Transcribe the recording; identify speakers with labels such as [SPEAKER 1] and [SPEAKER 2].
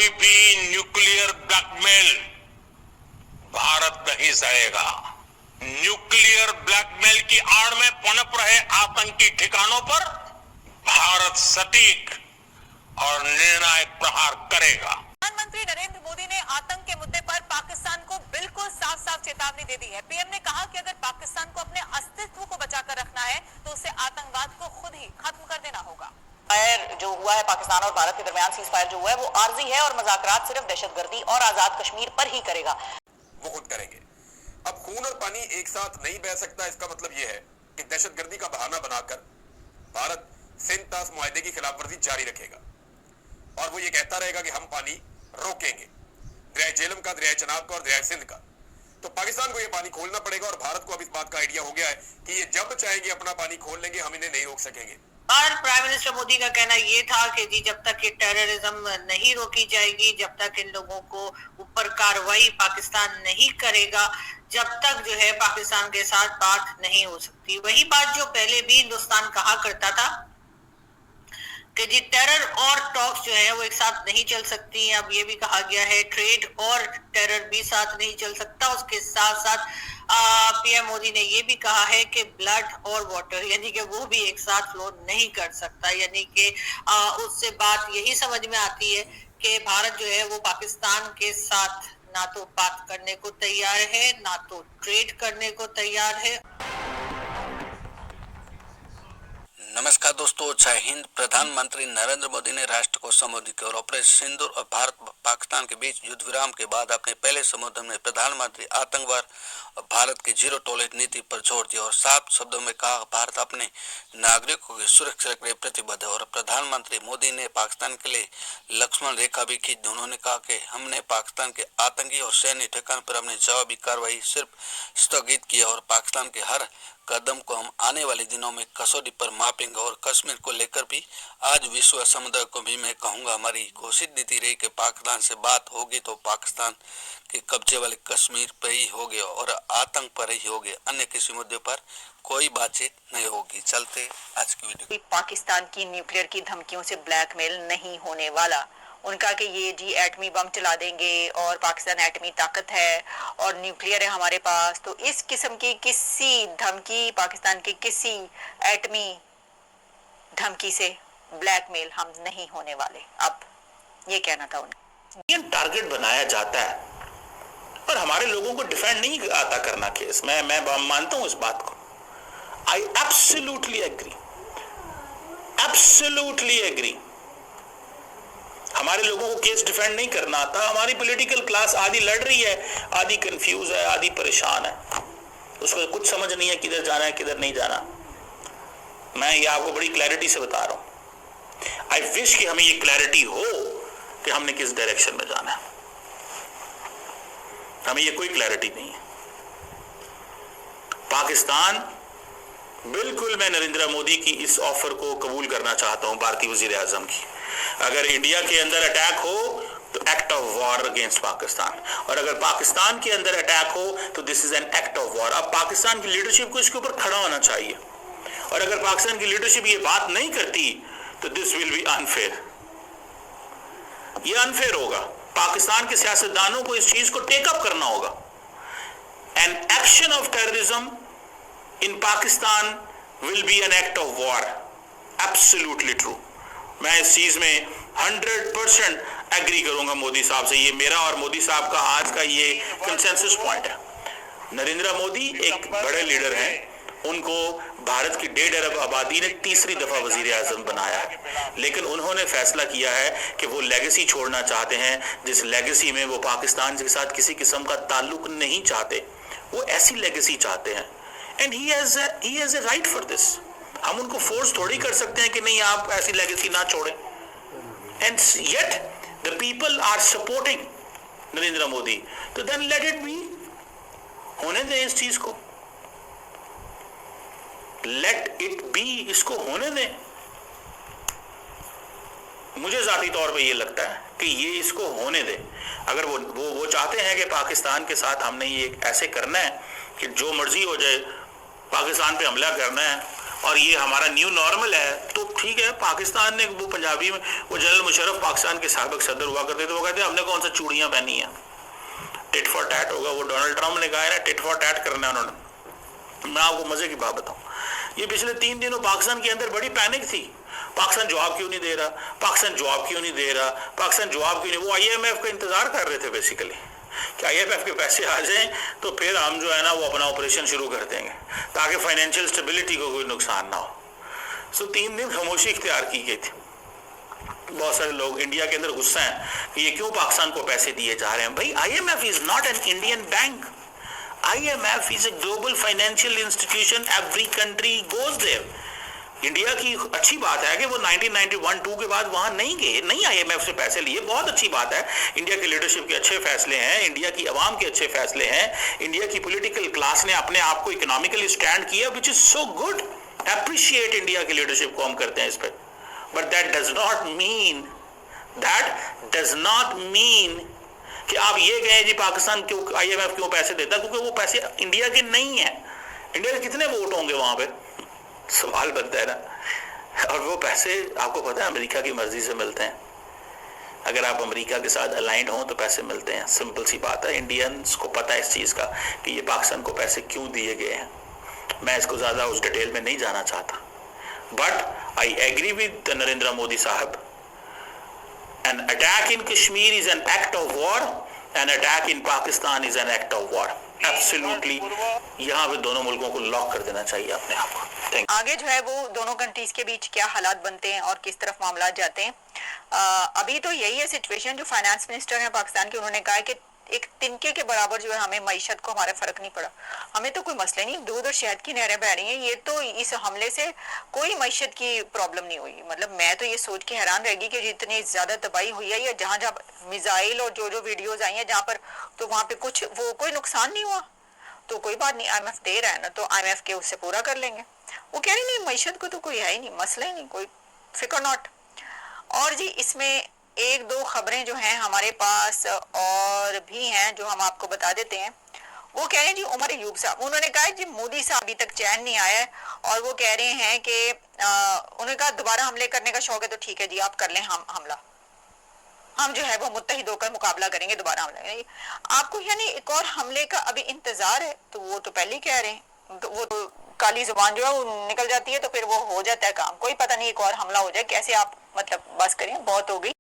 [SPEAKER 1] कोई भी nuclear blackmail Bharat नहीं सहेगा। न्यूक्लियर ब्लैकमेल की आड़ में पनप रहे आतंकी ठिकानों पर भारत सटीक और निर्णायक प्रहार करेगा।
[SPEAKER 2] प्रधानमंत्री नरेंद्र मोदी ने आतंक के मुद्दे पर पाकिस्तान को बिल्कुल साफ साफ चेतावनी दे दी है। पीएम ने कहा कि अगर पाकिस्तान को अपने अस्तित्व को बचाकर रखना है तो उसे आतंकवाद को खुद ही खत्म कर देना होगा। जो हुआ है पाकिस्तान और भारत के दरमियान सीज फायर जो हुआ है वो आर्जी है और मुज़ाकरात सिर्फ दहशतगर्दी और आजाद कश्मीर पर ही करेगा।
[SPEAKER 3] वो खुद करेंगे। अब खून और पानी एक साथ नहीं बह सकता। इसका मतलब यह है कि दहशतगर्दी का बहाना बनाकर भारत सिंध तास मुआहदे की खिलाफवर्जी जारी रखेगा और वो ये कहता रहेगा कि हम पानी रोकेंगे, दरिया झेलम का, दरिया चनाब का और दरिया सिंध का। तो पाकिस्तान को ये पानी खोलना पड़ेगा और भारत को अब इस बात का आइडिया हो गया है कि ये जब चाहेंगे अपना पानी खोल लेंगे, हम इन्हें नहीं रोक सकेंगे।
[SPEAKER 4] और प्राइम मिनिस्टर मोदी का कहना ये था कि जी जब तक ये टेररिज्म नहीं रोकी जाएगी, जब तक इन लोगों को ऊपर कार्रवाई पाकिस्तान नहीं करेगा, जब तक जो है पाकिस्तान के साथ बात नहीं हो सकती। वही बात जो पहले भी हिंदुस्तान कहा करता था कि जी टेरर और टॉक्स जो है वो एक साथ नहीं चल सकती। अब ये भी कहा गया है ट्रेड और टेरर भी साथ नहीं चल सकता। उसके साथ साथ पीएम मोदी ने ये भी कहा है कि ब्लड और वाटर यानी कि वो भी एक साथ फ्लो नहीं कर सकता। यानी कि उससे बात यही समझ में आती है कि भारत जो है वो पाकिस्तान के साथ ना तो बात करने को तैयार है, ना तो ट्रेड करने को तैयार है।
[SPEAKER 5] नमस्कार दोस्तों, जय हिंद। प्रधानमंत्री नरेंद्र मोदी ने राष्ट्र को संबोधित किया और ऑपरेशन सिंदूर और भारत पाकिस्तान के बीच युद्ध विराम के बाद अपने पहले संबोधन में प्रधानमंत्री आतंकवाद और भारत की जीरो टॉलरेंस नीति पर जोर दिया और साफ शब्दों में कहा भारत अपने नागरिकों की सुरक्षा के लिए प्रतिबद्ध है। और प्रधानमंत्री मोदी ने पाकिस्तान के लिए लक्ष्मण रेखा भी खींच दी। उन्होंने कहा कि हमने पाकिस्तान के आतंकी और सैन्य ठिकानों पर अपनी जवाबी कार्रवाई सिर्फ स्थगित किया और पाकिस्तान के हर कदम को हम आने वाले दिनों में कसौटी पर मापेंगे। और कश्मीर को लेकर भी आज विश्व समुदाय को भी मैं कहूँगा, हमारी घोषित नीति रही कि पाकिस्तान से बात होगी तो पाकिस्तान के कब्जे वाले कश्मीर पर ही होगी और आतंक पर ही होगी, अन्य किसी मुद्दे पर कोई बातचीत नहीं होगी। चलते आज की वीडियो।
[SPEAKER 2] पाकिस्तान की न्यूक्लियर की धमकियों से ब्लैकमेल नहीं होने वाला। उनका कि ये जी एटमी बम चला देंगे और पाकिस्तान एटमी ताकत है और न्यूक्लियर है हमारे पास, तो इस किस्म की किसी धमकी, पाकिस्तान की किसी एटमी धमकी से ब्लैकमेल हम नहीं होने वाले। अब ये कहना था उन्हें।
[SPEAKER 6] टारगेट बनाया जाता है और हमारे लोगों को डिफेंड नहीं आता करना केस। मैं मानता हूं इस बात को। I absolutely agree. हमारे लोगों को केस डिफेंड नहीं करना आता। हमारी पॉलिटिकल क्लास आधी लड़ रही है, आधी कंफ्यूज है, आधी परेशान है, उसको कुछ समझ नहीं है किधर जाना है किधर नहीं जाना। मैं ये आपको बड़ी क्लैरिटी से बता रहा हूं। आई विश कि हमें ये क्लैरिटी हो कि हमने किस डायरेक्शन में जाना है। हमें ये कोई क्लैरिटी नहीं है। पाकिस्तान बिल्कुल, मैं नरेंद्र मोदी की इस ऑफर को कबूल करना चाहता हूं, भारतीय वजीर आजम की। अगर इंडिया के अंदर अटैक हो तो act of war against Pakistan, और अगर पाकिस्तान के अंदर अटैक हो तो this is an act of war. अब पाकिस्तान की लीडरशिप को इसके ऊपर खड़ा होना चाहिए और अगर पाकिस्तान की लीडरशिप ये बात नहीं करती तो दिस विल बी अनफेयर। ये अनफेयर होगा। पाकिस्तान के सियासतदानों को इस चीज को टेकअप करना होगा। An action of terrorism in Pakistan will be an act of war. Absolutely true. मैं इस चीज में 100% एग्री करूंगा मोदी साहब से। ये मेरा और मोदी साहब का आज का ये कंसेंसस पॉइंट है। नरेंद्र मोदी एक बड़े लीडर हैं। उनको भारत की 1.5 अरब आबादी ने तीसरी दफा वजीर आजम बनाया है, लेकिन उन्होंने फैसला किया है कि वो लेगेसी छोड़ना चाहते हैं जिस लेगेसी में वो पाकिस्तान के साथ किसी किस्म का ताल्लुक नहीं चाहते। वो ऐसी लेगेसी चाहते हैं and he has a right for this. हम उनको फोर्स थोड़ी कर सकते हैं कि नहीं आप ऐसी लेगेसी ना छोड़ें। And yet the people are supporting Narendra Modi, तो देन लेट इट बी। होने दें इस चीज को, लेट इट बी, इसको होने दें। मुझे जाती तौर पे ये लगता है कि ये इसको होने दें। अगर वो चाहते हैं कि पाकिस्तान के साथ हमने ये ऐसे करना है कि जो मर्जी हो जाए, पाकिस्तान पे हमला करना है और ये हमारा न्यू नॉर्मल है, तो ठीक है। पाकिस्तान ने वो पंजाबी में वो जनरल मुशर्रफ पाकिस्तान के साबिक सदर हुआ करते थे, वो कहते हैं हमने कौन सा चूड़ियां पहनी है, टिट फॉर टैट होगा। वो डोनाल्ड ट्रंप ने कहा है ना, टिट फॉर टैट करना है उन्होंने। मैं आपको मजे की बात बताऊं, ये पिछले 3 दिनों पाकिस्तान के अंदर बड़ी पैनिक थी। पाकिस्तान जवाब क्यों नहीं दे रहा, पाकिस्तान जवाब क्यों नहीं दे रहा, पाकिस्तान जवाब क्यों नहीं। वो IMF का इंतजार कर रहे थे बेसिकली कि IMF के पैसे आ जाएं तो फिर हम जो है ना वो अपना ऑपरेशन शुरू कर देंगे ताकि फाइनेंशियल स्टेबिलिटी को कोई नुकसान ना हो। सो 3 दिन खामोशी इख्तियार की गई थी। बहुत सारे लोग इंडिया के अंदर गुस्सा हैं कि ये क्यों पाकिस्तान को पैसे दिए जा रहे हैं। भाई IMF is not an Indian bank, IMF is a global financial institution, every country goes there. India की अच्छी बात है कि वो 1991-2 के बाद वहां नहीं गए, नहीं IMF से पैसे लिए, बहुत अच्छी बात है। इंडिया की लीडरशिप के अच्छे फैसले हैं, इंडिया की आवाम के अच्छे फैसले हैं, इंडिया की पॉलिटिकल क्लास ने अपने आप को इकोनॉमिकली स्टैंड किया, which is so good. Appreciate India की लीडरशिप को हम करते हैं इस पर। But that does not mean कि आप ये कहें जी पाकिस्तान क्यों IMF क्यों पैसे देता, क्योंकि वो पैसे इंडिया के नहीं है। इंडिया के कितने वोट होंगे वहां पे, सवाल बनता है ना। और वो पैसे आपको पता है अमेरिका की मर्जी से मिलते हैं। अगर आप अमेरिका के साथ अलाइंड हो तो पैसे मिलते हैं, सिंपल सी बात है। इंडियंस को पता है इस चीज का कि ये पाकिस्तान को पैसे क्यों दिए गए हैं। मैं इसको ज्यादा उस डिटेल में नहीं जाना चाहता, but I agree with Narendra Modi साहब। An attack in Kashmir is an act of war. An attack in Pakistan is an act of war. Absolutely. यहाँ पे दोनों मुल्कों को लॉक कर देना चाहिए अपने आप को।
[SPEAKER 2] आगे जो है वो दोनों कंट्रीज के बीच क्या हालात बनते हैं और किस तरफ मामला जाते हैं। अभी तो यही है सिचुएशन। जो फाइनेंस मिनिस्टर हैं पाकिस्तान के, उन्होंने कहा है कि एक तिनके के बराबर जो है हमें मईशत को हमारा फर्क नहीं पड़ा, हमें तो कोई मसले नहीं, दूध और शहद की नहरें बह रही हैं, ये तो इस हमले से कोई मईशत की प्रॉब्लम नहीं हुई। मतलब मैं तो ये सोच के हैरान रहेगी कि जितनी ज्यादा तबाही हुई है, या जहाँ जहाँ मिसाइल और जो वीडियोज आई हैं जहाँ पर, तो वहाँ पे कुछ वो कोई नुकसान नहीं हुआ, तो कोई बात नहीं, IMF दे रहा है ना, तो IMF के उससे पूरा कर लेंगे। वो कह रही नहीं मईशत को तो कोई है ही नहीं, मसला ही नहीं, कोई फिक्र नॉट। और जी इसमें 1-2 खबरें जो हैं हमारे पास और भी हैं जो हम आपको बता देते हैं। वो कह रहे हैं जी उमर अयूब साहब, उन्होंने कहा है जी मोदी साहब अभी तक चैन नहीं आया है, और वो कह रहे हैं कि उन्होंने कहा दोबारा हमले करने का शौक है तो ठीक है जी आप कर लें हमला, हम जो है वो मुत्तहिद होकर मुकाबला करेंगे, दोबारा हमला करेंगे। आपको यानी एक और हमले का अभी इंतजार है, तो वो तो पहले ही कह रहे हैं, तो वो तो काली जुबान जो है वो निकल जाती है, तो फिर वो हो जाता है काम। कोई पता नहीं एक और हमला हो जाए कैसे। आप मतलब बस करें, बहुत हो गई।